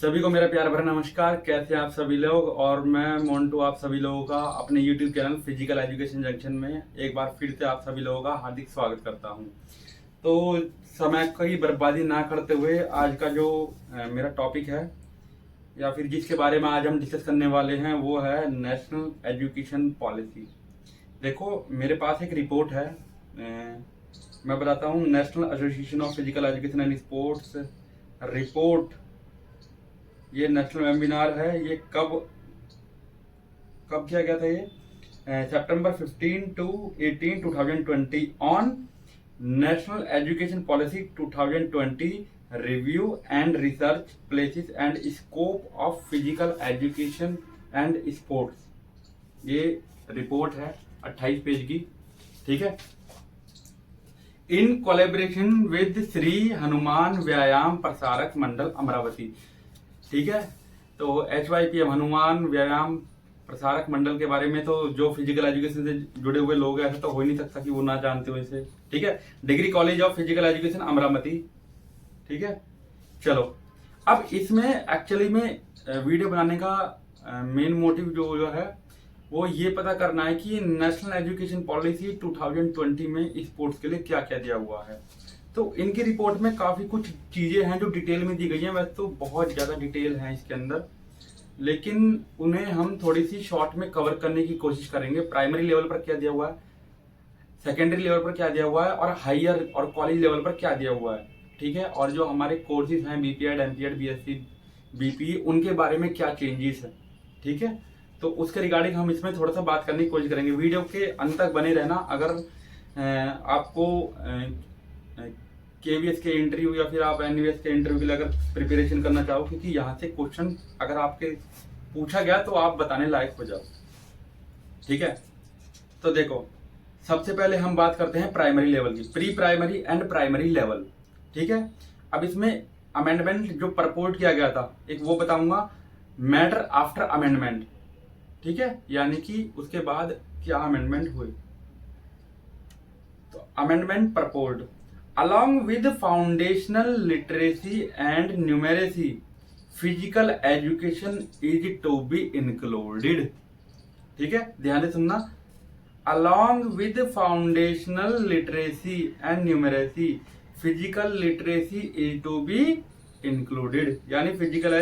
सभी को मेरा प्यार भरा नमस्कार। कैसे हैं आप सभी लोग। और मैं मोन्टू आप सभी लोगों का अपने YouTube channel physical education junction में एक बार फिर से आप सभी लोगों का हार्दिक स्वागत करता हूं। तो समय की बर्बादी ना करते हुए आज का जो मेरा टॉपिक है या फिर जिसके बारे में आज हम डिस्कस करने वाले हैं वो है नेशनल एजुकेशन पॉलिसी। देखो मेरे पास एक रिपोर्ट है, मैं बताता हूँ। National association of physical education and sports report, ये नेशनल वेबिनार है। ये कब कब किया गया था? ये September 15 to 18 2020 on national education policy 2020 review and research places and scope of physical education and sports. ये रिपोर्ट है 28 पेज की, ठीक है। In collaboration with Shri Hanuman Vyayam Prasarak मंडल अमरावती, ठीक है। तो HYPM हनुमान व्यायाम प्रसारक मंडल के बारे में तो जो फिजिकल एजुकेशन से जुड़े हुए लोग हैं ऐसा तो हो ही नहीं सकता कि वो ना जानते हो इसे, ठीक है। Degree college of physical education Amravati, ठीक है। चलो अब इसमें एक्चुअली में वीडियो बनाने का मेन मोटिव जो है वो ये पता करना है कि नेशनल एजुकेशन पॉलिसी 2020 में स्पोर्ट्स के लिए क्या क्या दिया हुआ है। तो इनकी रिपोर्ट में काफी कुछ चीजें हैं जो डिटेल में दी गई हैं। वैसे तो बहुत ज्यादा डिटेल है इसके अंदर, लेकिन उन्हें हम थोड़ी सी शॉर्ट में कवर करने की कोशिश करेंगे। प्राइमरी लेवल पर क्या दिया हुआ है, सेकेंडरी लेवल पर क्या दिया हुआ है और हायर और कॉलेज लेवल पर क्या दिया हुआ है, ठीक है। और जो हमारे कोर्सेज हैं BPEd, MPEd, BSc, BPE, उनके बारे में क्या चेंजेस है, ठीक है। तो उसके रिगार्डिंग हम इसमें थोड़ा सा बात करने की कोशिश करेंगे। वीडियो के अंत तक बने रहना। अगर आपको KVS के इंटरव्यू या फिर आप NVS के इंटरव्यू के लिए अगर प्रिपरेशन करना चाहो, क्योंकि यहाँ से क्वेश्चन अगर आपके पूछा गया तो आप बताने लायक हो जाओ, ठीक है। तो देखो सबसे पहले हम बात करते हैं प्राइमरी लेवल की, pre primary and primary level, ठीक है। अब इसमें अमेंडमेंट जो प्रपोज किया गया था एक वो बताऊंगा, मैटर आफ्टर अमेंडमेंट, ठीक है, यानी कि उसके बाद क्या अमेंडमेंट हुए। तो amendment proposed along with foundational literacy and numeracy physical education is to be included, ठीक है, ध्यान से सुनना। along with foundational literacy and numeracy physical literacy is to be included, यानी फिजिकल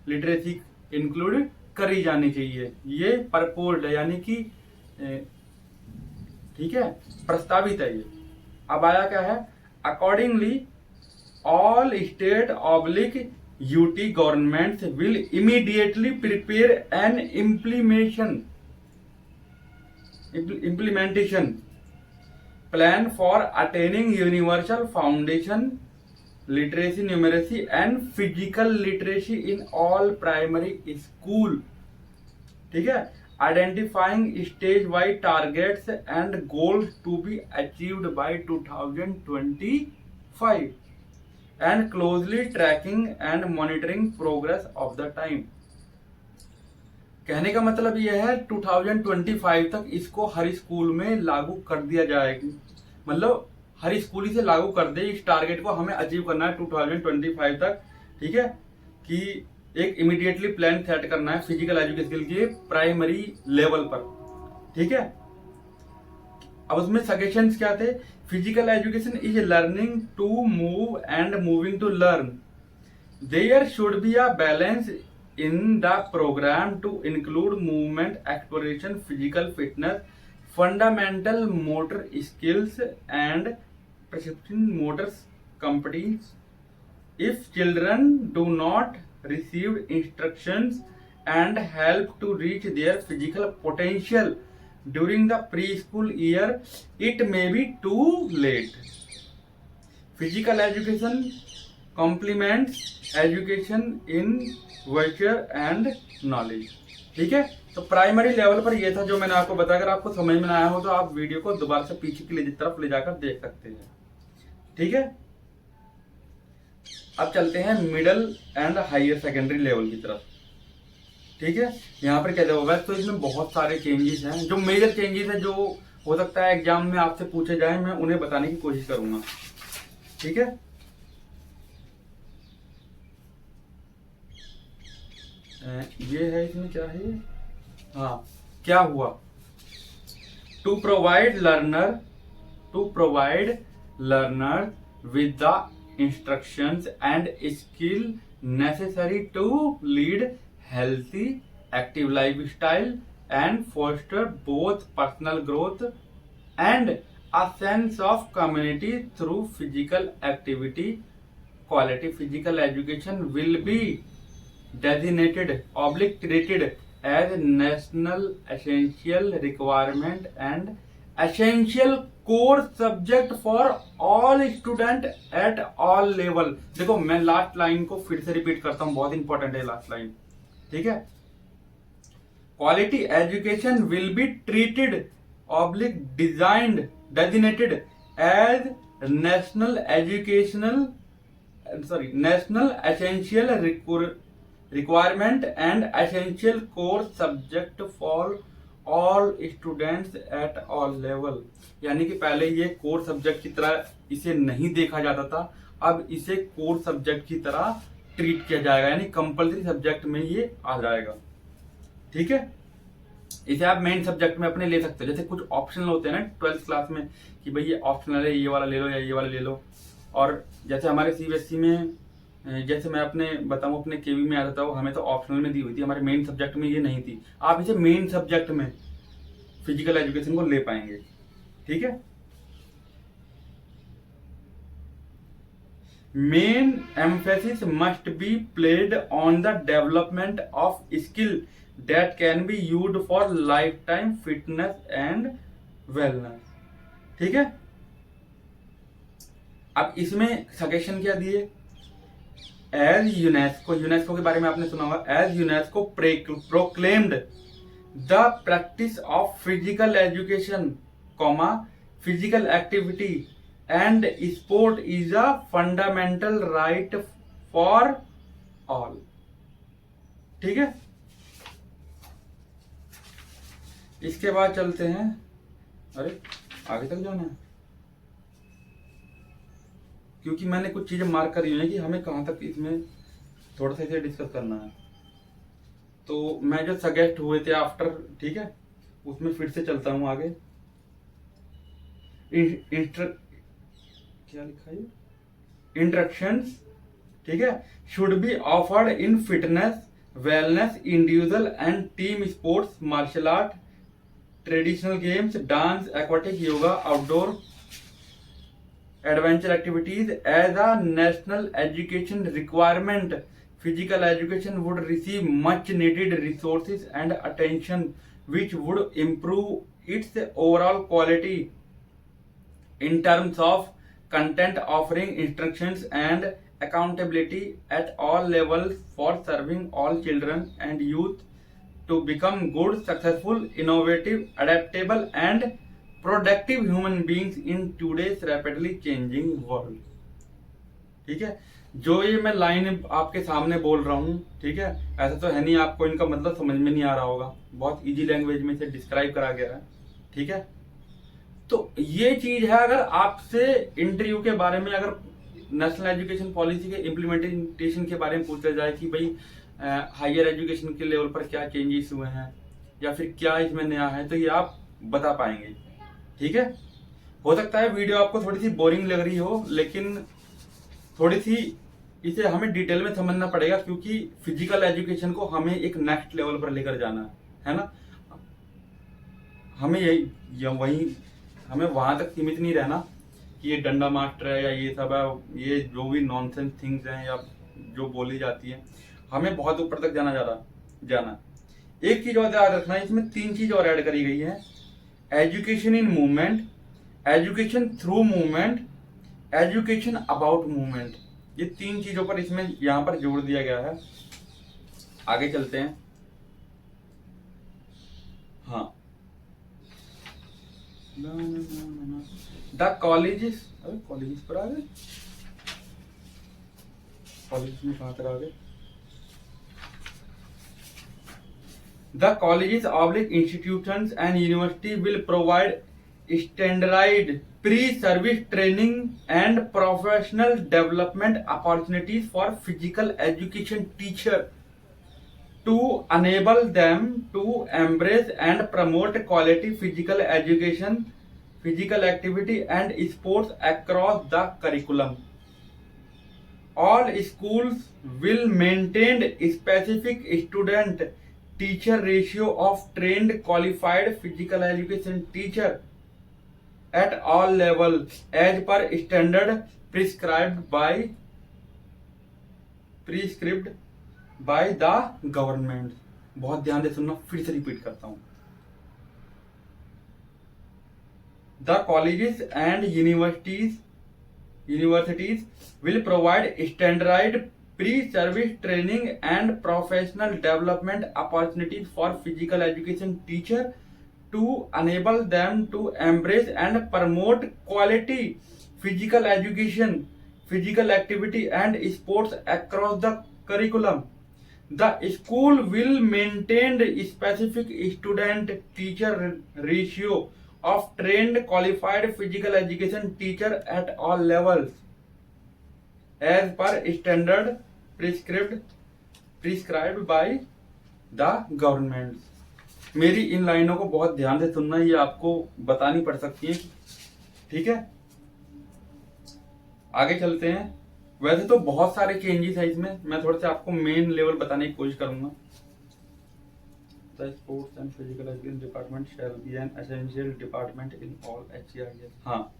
लिटरेसी इंक्लूड करी जानी चाहिए। ये प्रपोज्ड है, यानी कि ठीक है, प्रस्तावित है ये। अब आया क्या है, accordingly all state oblique UT governments will immediately prepare an implementation plan for attaining universal foundation literacy, numeracy and physical literacy in all primary school, ठीक है। Identifying stage-wide targets and goals to be achieved by 2025 and closely tracking and monitoring progress of the time। कहने का मतलब यह है 2025 तक इसको हर school में लागू कर दिया जाएगा। मतलब हर स्कूल इसे लागू कर दे। इस टारगेट को हमें अचीव करना है 2025 तक, ठीक है, कि एक इमीडिएटली प्लान सेट करना है फिजिकल एजुकेशन के लिए प्राइमरी लेवल पर, ठीक है। अब उसमें सजेशंस क्या थे, physical education is learning to move and moving to learn. There should be a balance in the program to include movement, exploration, physical fitness, fundamental motor skills and perception motor competencies. If children do not received instructions and help to reach their physical potential during the preschool year, it may be too late। Physical education complements education in virtue and knowledge, ठीक है। तो primary level पर ये था जो मैंने आपको बताया। अगर आपको समझ में आया हो तो आप वीडियो को दोबारा से पीछे की तरफ ले जाकर देख सकते हैं, ठीक है। अब चलते हैं middle and higher secondary level की तरफ, ठीक है। यहाँ पर क्या होगा, तो इसमें बहुत सारे चेंजेस हैं। जो मेजर चेंजेस हैं जो हो सकता है एग्जाम में आपसे पूछे जाए, मैं उन्हें बताने की कोशिश करूंगा, ठीक है। ये है, इसमें क्या है? हाँ, क्या हुआ? To provide learner with the instructions and skill necessary to lead healthy active lifestyle and foster both personal growth and a sense of community through physical activity. Quality physical education will be designated treated as national essential requirement and essential core subject for all student at all level. देखो मैं last line को फिर से repeat करता हूं, बहुत important है last line, ठीक है। Quality education will be treated designed designated as national essential requirement and essential core subject for all students at all level. यानी कि पहले ये कोर सब्जेक्ट की तरह इसे नहीं देखा जाता था, अब इसे कोर सब्जेक्ट की तरह ट्रीट किया जाएगा, यानी कंपलसरी सब्जेक्ट में ये आ जाएगा, ठीक है। इसे आप मेन सब्जेक्ट में अपने ले सकते हो। जैसे कुछ ऑप्शनल होते हैं ना 12th क्लास में कि भाई ये ऑप्शनल है, ये वाला ले लो या ये वाला ले लो। और जैसे हमारे सीबीएसई में, जैसे मैं अपने बताऊं अपने केवी में आता था, वो हमें तो ऑप्शनल में दी हुई थी, हमारे मेन सब्जेक्ट में ये नहीं थी। आप इसे मेन सब्जेक्ट में फिजिकल एजुकेशन को ले पाएंगे, ठीक है। Main emphasis must be played on the development of skill that can be used for life time fitness and wellness, ठीक है। अब इसमें सजेशन क्या दिए? एज यूनेस्को के बारे में आपने सुना होगा। As UNESCO proclaimed the practice of physical education, physical activity and sport is a fundamental right for all, ठीक है। इसके बाद चलते हैं, अरे आगे तक जाना है क्योंकि मैंने कुछ चीजें मार्क करी हुई हैं कि हमें कहां तक इसमें थोड़ा सा इसे डिस्कस करना है। तो मैं जो सजेस्ट हुए थे आफ्टर, ठीक है, उसमें फिर से चलता हूं आगे। क्या लिखा है? इंस्ट्रक्शंस, ठीक है, should be offered in fitness, wellness, individual and team sports, martial art, traditional games, dance, aquatic, yoga, outdoor adventure activities as a national education requirement. Physical education would receive much needed resources and attention which would improve its overall quality in terms of content, offering instructions and accountability at all levels for serving all children and youth to become good, successful, innovative, adaptable and productive human beings in today's rapidly changing world, ठीक है। जो ये मैं line आपके सामने बोल रहा हूँ, ठीक है, ऐसा तो है नहीं आपको इनका मतलब समझ में नहीं आ रहा होगा, बहुत इजी लैंग्वेज में इसे डिस्क्राइब करा गया है, ठीक है। तो ये चीज है, अगर आपसे इंटरव्यू के बारे में, अगर नेशनल एजुकेशन पॉलिसी के इम्प्लीमेंटेशन के बारे में पूछा जाए कि भाई हायर एजुकेशन के लेवल पर क्या चेंजेस हुए हैं या फिर क्या इसमें नया है, तो ये आप बता पाएंगे, ठीक है। हो सकता है वीडियो आपको थोड़ी सी बोरिंग लग रही हो, लेकिन थोड़ी सी इसे हमें डिटेल में समझना पड़ेगा क्योंकि फिजिकल एजुकेशन को हमें एक नेक्स्ट लेवल पर लेकर जाना है ना। हमें हमें वहां तक सीमित नहीं रहना कि ये डंडा मास्टर है या ये सब है, ये जो भी नॉनसेंस थिंग्स हैं या जो बोली जाती है, हमें बहुत ऊपर तक जाना। एक चीज और याद रखना है, इसमें 3 चीज और ऐड करी गई है। Education in movement, education through movement, education about movement, ये 3 चीजों पर इसमें यहां पर जोड़ दिया गया है। आगे चलते हैं। हाँ, द कॉलेजेस पर आ गए, कॉलेज में कहां तक आ गए? The colleges, institutions and university will provide standardized pre-service training and professional development opportunities for physical education teacher to enable them to embrace and promote quality physical education, physical activity and sports across the curriculum. All schools will maintain specific student teacher ratio of trained qualified physical education teacher at all levels as per standard prescribed by the government. बहुत ध्यान से सुनना, फिर से repeat करता हूं. The colleges and universities will provide standardized pre-service training and professional development opportunities for physical education teacher to enable them to embrace and promote quality physical education, physical activity and sports across the curriculum. The school will maintain specific student teacher ratio of trained qualified physical education teacher at all levels as per standard prescribed by the government. मेरी इन लाइनों को बहुत ध्यान से सुनना, ये आपको बतानी पड़ सकती है. ठीक है, आगे चलते हैं. वैसे तो बहुत सारे चेंजेस है इसमें, मैं थोड़ा सा आपको मेन लेवल बताने की कोशिश करूंगा. The sports and physical education department shall be an essential department in all HEIS. हाँ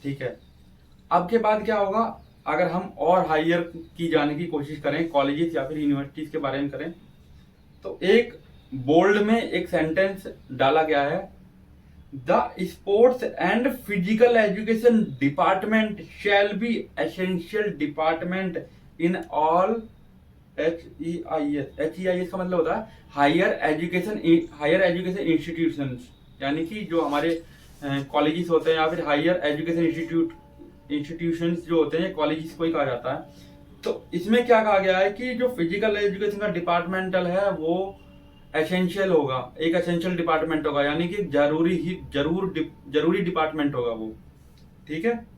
ठीक है. अब के बाद क्या होगा, अगर हम और हायर की जाने की कोशिश करें, कॉलेजेस या फिर यूनिवर्सिटीज के बारे में करें, तो एक बोल्ड में एक सेंटेंस डाला गया है. The sports and physical education department shall be essential department in all HEIS. HEIS का मतलब होता है हायर एजुकेशन इंस्टीट्यूशंस, यानी कि जो हमारे कॉलेजेस होते हैं या फिर हायर एजुकेशन इंस्टीट्यूशंस जो होते हैं, कॉलेजेस को ही कहा जाता है. तो इसमें क्या कहा गया है कि जो फिजिकल एजुकेशन का डिपार्टमेंटल है वो एसेंशियल होगा, एक एसेंशियल डिपार्टमेंट होगा, यानी कि जरूरी डिपार्टमेंट होगा वो. ठीक है,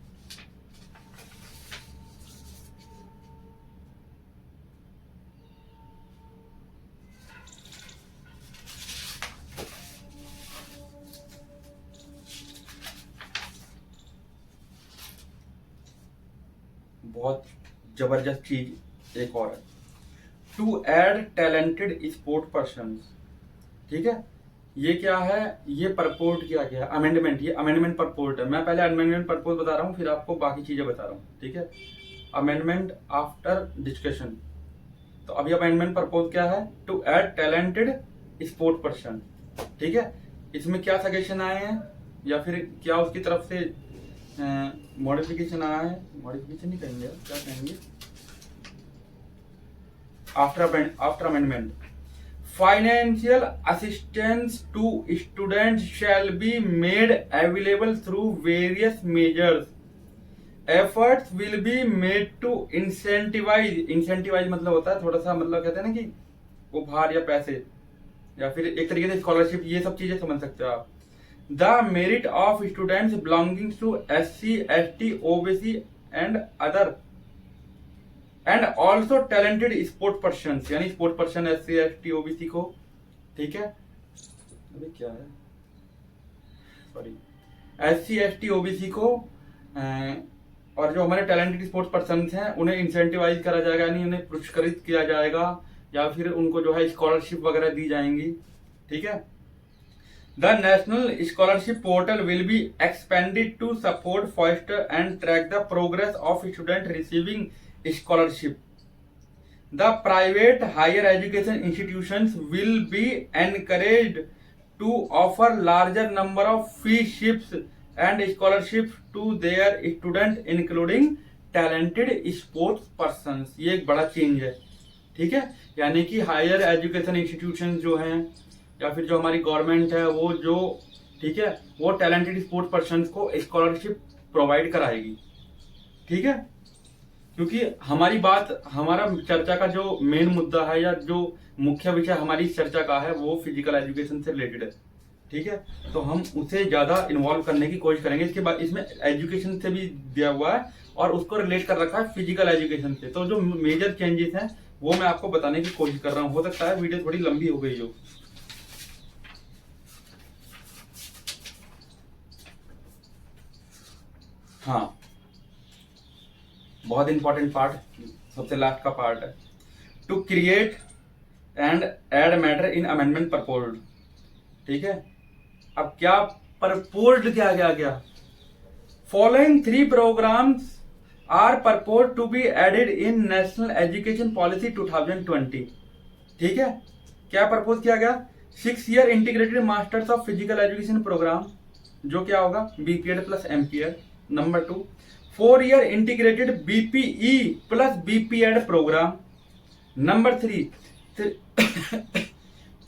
बहुत जबरदस्त चीज एक और है, to aid talented sport person. ठीक है, ये क्या है, ये परपोर्ट किया गया अमेंडमेंट, ये अमेंडमेंट परपोर्ट है. मैं पहले अमेंडमेंट परपोर्ट बता रहा हूँ, फिर आपको बाकी चीजें बता रहा हूँ. ठीक है, अमेंडमेंट आफ्टर डिस्कशन. तो अभी अमेंडमेंट परपोज क्या है, to aid talented sport person. ठीक है, इसमें क्या सजेशन आए हैं या फिर क्या उसकी तरफ से मॉडिफिकेशन आया है, मॉडिफिकेशन नहीं कहेंगे, क्या कहेंगे, after amendment. Financial assistance to students shall be made available through various measures. Efforts will be made to incentivise मतलब होता है थोड़ा सा, मतलब कहते हैं ना कि उपहार या पैसे या फिर एक तरीके से स्कॉलरशिप, ये सब चीजें समझ सकते हो आप. The merit of students belonging to SC, ST, OBC and other and also talented sport person, यानी sport person SC, ST, OBC को. ठीक है, अभी क्या है, सॉरी, SC, ST, OBC को और जो हमारे टैलेंटेड स्पोर्ट्स पर्सन हैं उन्हें इंसेंटिवाइज करा जाएगा, यानी उन्हें पुरस्कृत किया जाएगा या फिर उनको जो है स्कॉलरशिप वगैरह दी जाएंगी. ठीक है, the national scholarship portal will be expanded to support, foster and track the progress of student receiving scholarship. The private higher education institutions will be encouraged to offer larger number of freeships and scholarship to their student including talented sports person. ये एक बड़ा change है. ठीक है, यानी कि higher education institution जो हैं या फिर जो हमारी गवर्नमेंट है वो जो, ठीक है, वो टैलेंटेड स्पोर्ट्स पर्सन को स्कॉलरशिप प्रोवाइड कराएगी. ठीक है, क्योंकि हमारी बात, हमारा चर्चा का जो मेन मुद्दा है या जो मुख्य विषय हमारी चर्चा का है वो फिजिकल एजुकेशन से रिलेटेड है. ठीक है, तो हम उसे ज्यादा इन्वॉल्व करने की कोशिश करेंगे. इसके बाद इसमें एजुकेशन से भी दिया हुआ है और उसको रिलेट कर रखा है फिजिकल एजुकेशन से. तो जो मेजर चेंजेस हैं वो मैं आपको बताने की कोशिश कर रहा हूँ। हो सकता है वीडियो थोड़ी लंबी हो गई हो। हाँ, बहुत इंपॉर्टेंट पार्ट, सबसे लास्ट का पार्ट है, to create and aid matter in amendment proposed. ठीक है, अब क्या प्रपोज्ड क्या क्या क्या, following 3 programmes are proposed to be added in national education policy 2020। ठीक है, क्या प्रपोज किया गया, 6 year integrated masters of physical education programme, जो क्या होगा BPEd plus MPEd. Number 2, 4 year integrated BPE plus BPEd programme. Number 3,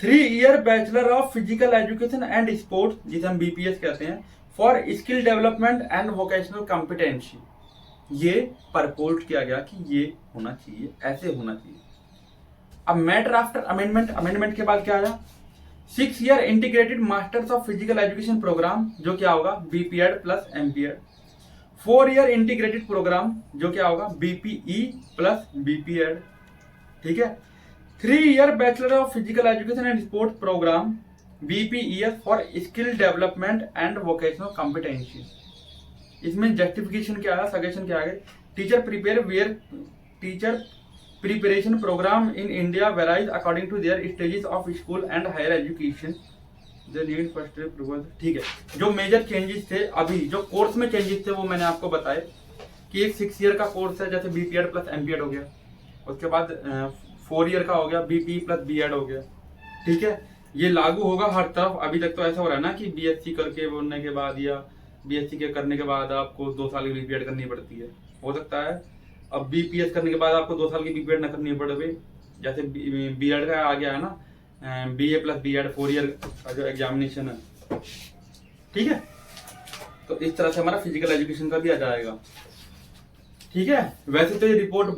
3 year bachelor of physical education and sports, जिसे हम बीपीएस कहते हैं, for skill development and vocational competency. ये propose किया गया कि ये होना चाहिए, ऐसे होना चाहिए। अब मैटर आफ्टर अमेंडमेंट, अमेंडमेंट के बाद क्या आया, 6 year integrated masters of physical education programme, जो क्या होगा BPEd plus MPEd. 4 year integrated program, जो क्या होगा बीपीई प्लस बीपीएड। ठीक है, 3 year bachelor of physical education and sports program, BPES for skill development and vocational competency. इसमें justification क्या है, सजेशन क्या है, teacher preparation program in India varies according to their stages of school and higher education, the need first approval. ठीक है, जो major changes थे, अभी जो कोर्स में चेंजेस थे वो मैंने आपको बताए कि एक 6 ईयर का कोर्स है, जैसे बीपीएड प्लस एमपीएड हो गया, उसके बाद 4 ईयर का हो गया बीपी प्लस बीएड हो गया। ठीक है, ये लागू होगा हर तरफ। अभी तक तो ऐसा हो रहा है ना कि बीएससी करके बोलने के बाद या बीएससी के करने के बाद आपको 2 साल की बीपीएड करनी पड़ती है। हो सकता है अब बीपीएस करने के बाद आपको 2 साल की बीपीएड न करनी पड़े, जैसे बीएड का आ गया है ना, बीए प्लस बीएड 4 ईयर का जो एग्जामिनेशन है। ठीक है, तो इस तरह से हमारा फिजिकल एजुकेशन का भी आ जाएगा। ठीक है, वैसे तो ये रिपोर्ट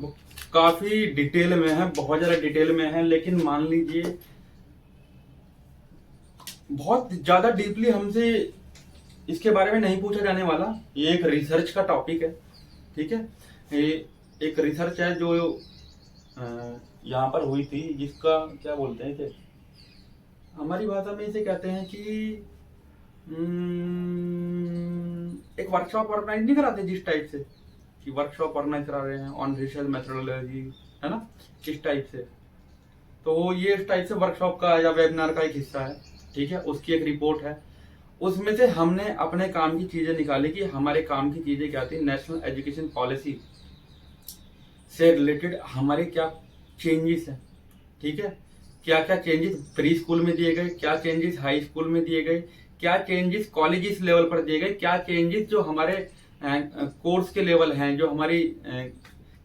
काफी डिटेल में है, बहुत ज्यादा डिटेल में है, लेकिन मान लीजिए बहुत ज्यादा डीपली हमसे इसके बारे में नहीं पूछा जाने वाला। ये एक रिसर्च का टॉपिक है। ठीक है, ये एक रिसर्च है जो यहाँ पर हुई थी, जिसका क्या बोलते हैं कि हमारी भाषा में इसे कहते हैं कि एक वर्कशॉप ऑर्गेनाइज नहीं कराते जिस टाइप से, कि वर्कशॉप ऑर्गेनाइज करा रहे हैं ऑन रिसर्च मेथोडोलॉजी, है ना, इस टाइप से। तो ये इस टाइप से वर्कशॉप का या वेबिनार का एक हिस्सा है। ठीक है, उसकी एक रिपोर्ट है, उसमें से हमने अपने काम की चीजें निकाली कि हमारे काम की चीजें क्या थी, नेशनल एजुकेशन पॉलिसी से रिलेटेड हमारे क्या चेंजेस हैं। ठीक है, क्या क्या चेंजेस प्री स्कूल में दिए गए, क्या चेंजेस हाई स्कूल में दिए गए, क्या चेंजेस कॉलेजेस लेवल पर दिए गए, क्या चेंजेस जो हमारे कोर्स के लेवल हैं, जो हमारी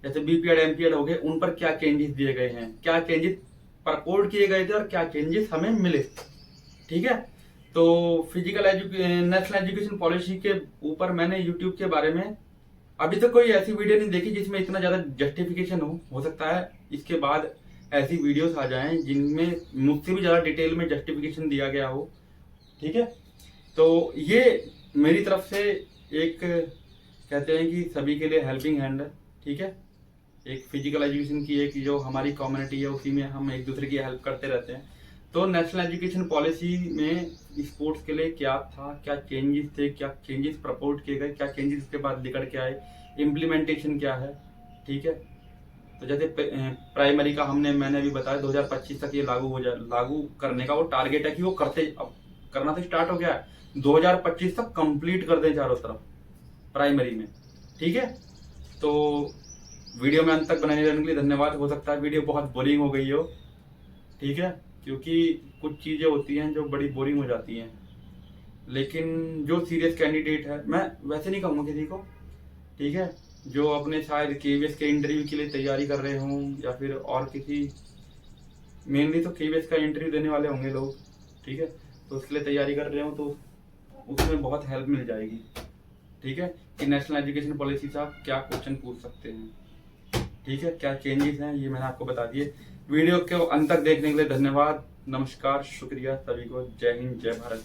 जैसे बीपीएड एमपीएड हो गए, उन पर क्या चेंजेस दिए गए हैं, क्या चेंजेस प्रपोज किए गए थे और क्या चेंजेस हमें मिले। ठीक है, तो फिजिकल नेशनल एजुकेशन पॉलिसी के ऊपर मैंने यूट्यूब के बारे में अभी तक कोई ऐसी वीडियो नहीं देखी जिसमें इतना ज्यादा जस्टिफिकेशन हो सकता है इसके बाद ऐसी वीडियोस आ जाएं जिनमें मुझसे भी ज्यादा डिटेल में जस्टिफिकेशन दिया गया हो। ठीक है, तो ये मेरी तरफ से एक कहते हैं कि सभी के लिए हेल्पिंग हैंड है। ठीक है, एक फिजिकल एजुकेशन की एक जो हमारी कम्युनिटी है उसी में हम एक दूसरे की हेल्प करते रहते हैं। तो नेशनल एजुकेशन पॉलिसी में स्पोर्ट्स के लिए क्या था, क्या चेंजेस थे, क्या चेंजेस प्रपोज किए गए, क्या चेंजेस इसके बाद निकल के आए, इम्प्लीमेंटेशन क्या है। ठीक है, तो जैसे प्राइमरी का मैंने भी बताया 2025 तक ये लागू करने का वो टारगेट है कि वो करना तो स्टार्ट हो गया है, 2025 तक कंप्लीट कर दें चारों तरफ प्राइमरी में। ठीक है, तो वीडियो में अंत तक बनाने रहने के लिए धन्यवाद। हो सकता है वीडियो बहुत बोरिंग हो गई हो। ठीक है, क्योंकि कुछ चीजें होती हैं जो बड़ी बोरिंग हो जाती हैं, लेकिन जो सीरियस कैंडिडेट है, मैं वैसे नहीं कहूँगा किसी को, ठीक है, जो अपने शायद केवीएस के इंटरव्यू के लिए तैयारी कर रहे हों या फिर और किसी, मेनली तो केवीएस का इंटरव्यू देने वाले होंगे लोग। ठीक है, तो उसके लिए तैयारी कर रहे हो तो उसमें बहुत हेल्प मिल जाएगी। ठीक है, कि नेशनल एजुकेशन पॉलिसी से आप क्या क्वेश्चन पूछ सकते हैं। ठीक है, क्या चेंजेस हैं ये मैंने आपको बता दिए। वीडियो के अंत तक देखने के लिए धन्यवाद, नमस्कार, शुक्रिया सभी को, जय हिंद, जय भारत।